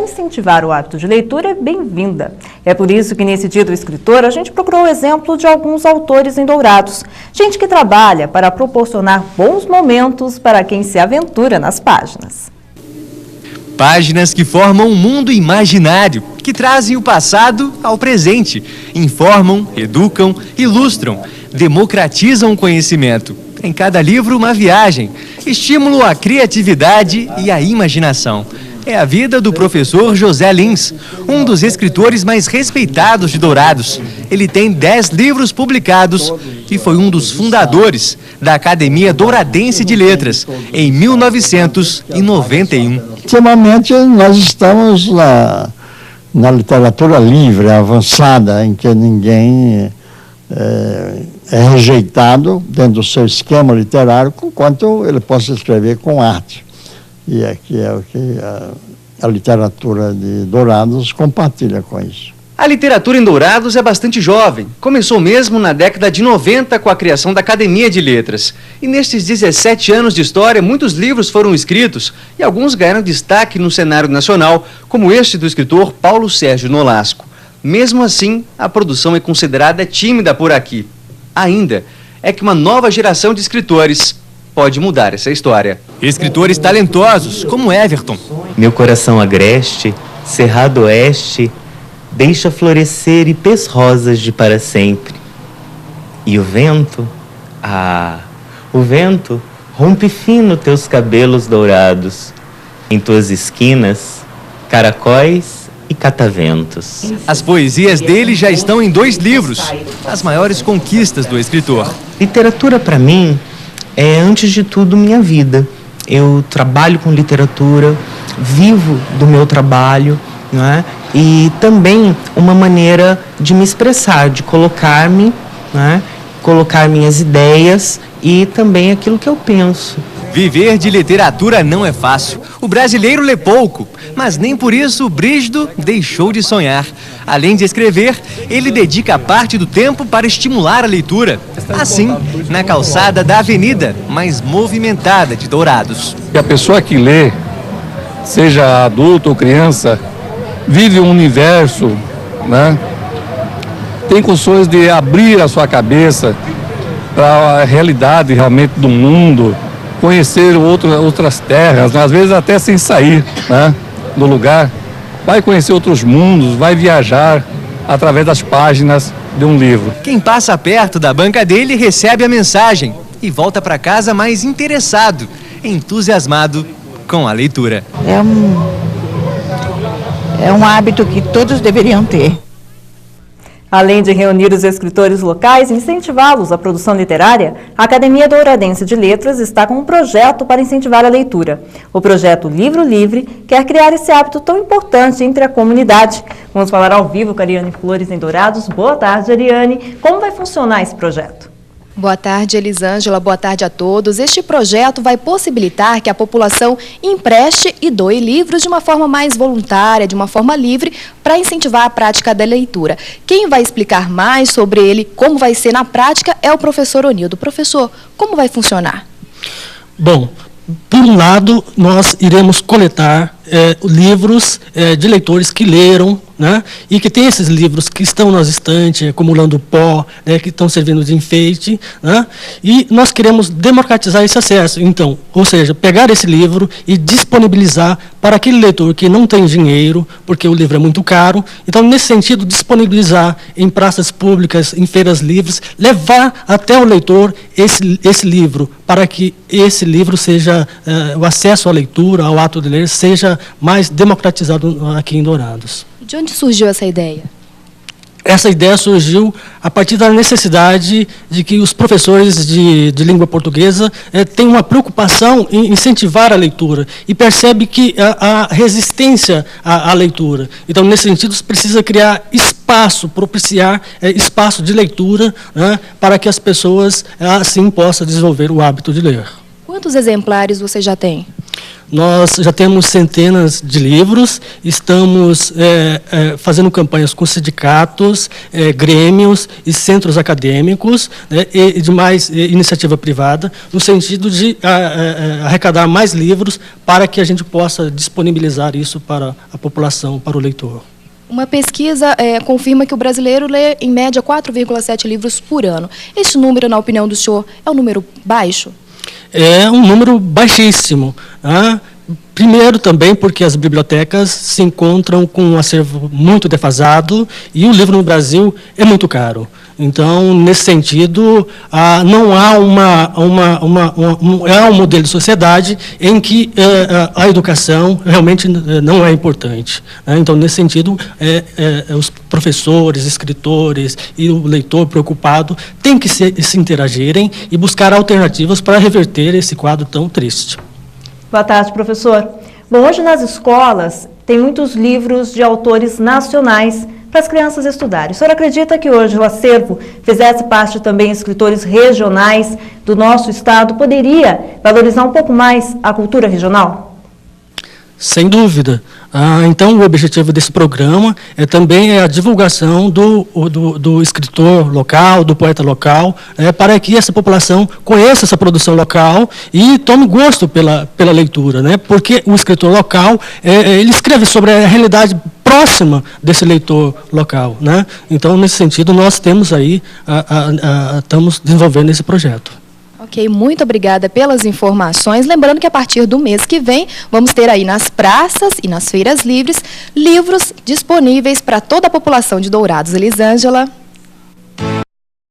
incentivar o hábito de leitura é bem-vinda. É por isso que nesse Dia do Escritor a gente procurou o exemplo de alguns autores em Dourados. Gente que trabalha para proporcionar bons momentos para quem se aventura nas páginas. Páginas que formam um mundo imaginário, que trazem o passado ao presente, informam, educam, ilustram, democratizam o conhecimento. Em cada livro, uma viagem, estímulo à criatividade e à imaginação. É a vida do professor José Lins, um dos escritores mais respeitados de Dourados. Ele tem 10 livros publicados e foi um dos fundadores da Academia Douradense de Letras, em 1991. Ultimamente, nós estamos na literatura livre, avançada, em que ninguém é rejeitado dentro do seu esquema literário, enquanto ele possa escrever com arte. E aqui é o que a literatura de Dourados compartilha com isso. A literatura em Dourados é bastante jovem. Começou mesmo na década de 90 com a criação da Academia de Letras. E nestes 17 anos de história, muitos livros foram escritos e alguns ganharam destaque no cenário nacional, como este do escritor Paulo Sérgio Nolasco. Mesmo assim, a produção é considerada tímida por aqui. Ainda é que uma nova geração de escritores pode mudar essa história. Escritores talentosos, como Everton. Meu coração agreste, cerrado oeste, deixa florescer ipês rosas de para sempre. E o vento, o vento rompe fino teus cabelos dourados. Em tuas esquinas, caracóis e cataventos. As poesias dele já estão em 2 livros, as maiores conquistas do escritor. Literatura, para mim, é, antes de tudo, minha vida. Eu trabalho com literatura, vivo do meu trabalho, não é? E também uma maneira de me expressar, de colocar-me, não é? Colocar minhas ideias e também aquilo que eu penso. Viver de literatura não é fácil. O brasileiro lê pouco, mas nem por isso o Brígido deixou de sonhar. Além de escrever, ele dedica parte do tempo para estimular a leitura. Assim, na calçada da avenida mais movimentada de Dourados. E a pessoa que lê, seja adulto ou criança, vive um universo, né? Tem condições de abrir a sua cabeça para a realidade realmente do mundo, conhecer outras terras, às vezes até sem sair, né, do lugar. Vai conhecer outros mundos, vai viajar através das páginas de um livro. Quem passa perto da banca dele recebe a mensagem e volta para casa mais interessado, entusiasmado com a leitura. É um hábito que todos deveriam ter. Além de reunir os escritores locais e incentivá-los à produção literária, a Academia Douradense de Letras está com um projeto para incentivar a leitura. O projeto Livro Livre quer criar esse hábito tão importante entre a comunidade. Vamos falar ao vivo com a Ariane Flores em Dourados. Boa tarde, Ariane. Como vai funcionar esse projeto? Boa tarde, Elisângela. Boa tarde a todos. Este projeto vai possibilitar que a população empreste e doe livros de uma forma mais voluntária, de uma forma livre, para incentivar a prática da leitura. Quem vai explicar mais sobre ele, como vai ser na prática, é o professor Onildo. Professor, como vai funcionar? Bom, por um lado, nós iremos coletar livros de leitores que leram, né, e que tem esses livros que estão nas estantes, acumulando pó, né, que estão servindo de enfeite, né, e nós queremos democratizar esse acesso. Então, ou seja, pegar esse livro e disponibilizar para aquele leitor que não tem dinheiro, porque o livro é muito caro. Então, nesse sentido, disponibilizar em praças públicas, em feiras livres, levar até o leitor esse livro, para que esse livro seja, o acesso à leitura, ao ato de ler, seja mais democratizado aqui em Dourados. De onde surgiu essa ideia? Essa ideia surgiu a partir da necessidade de que os professores de língua portuguesa têm uma preocupação em incentivar a leitura e percebe que a resistência à leitura. Então, nesse sentido, precisa criar espaço, propiciar espaço de leitura, né, para que as pessoas, assim, possam desenvolver o hábito de ler. Quantos exemplares você já tem? Nós já temos centenas de livros, estamos fazendo campanhas com sindicatos, grêmios e centros acadêmicos, né, e demais iniciativa privada, no sentido de arrecadar mais livros para que a gente possa disponibilizar isso para a população, para o leitor. Uma pesquisa confirma que o brasileiro lê, em média, 4,7 livros por ano. Este número, na opinião do senhor, é um número baixo? É um número baixíssimo. Né? Primeiro também porque as bibliotecas se encontram com um acervo muito defasado e o livro no Brasil é muito caro. Então, nesse sentido, não há um modelo de sociedade em que a educação realmente não é importante. Né? Então, nesse sentido, os professores, escritores e o leitor preocupado têm que se interagirem e buscar alternativas para reverter esse quadro tão triste. Boa tarde, professor. Bom, hoje nas escolas tem muitos livros de autores nacionais para as crianças estudarem. O senhor acredita que hoje o acervo fizesse parte também de escritores regionais do nosso estado, poderia valorizar um pouco mais a cultura regional? Sem dúvida. Então, o objetivo desse programa também a divulgação do escritor local, do poeta local, para que essa população conheça essa produção local e tome gosto pela leitura, né? Porque o escritor local, ele escreve sobre a realidade próxima desse leitor local, né? Então, nesse sentido, nós temos aí, estamos desenvolvendo esse projeto. Ok, muito obrigada pelas informações. Lembrando que a partir do mês que vem, vamos ter aí nas praças e nas feiras livres, livros disponíveis para toda a população de Dourados. Elisângela.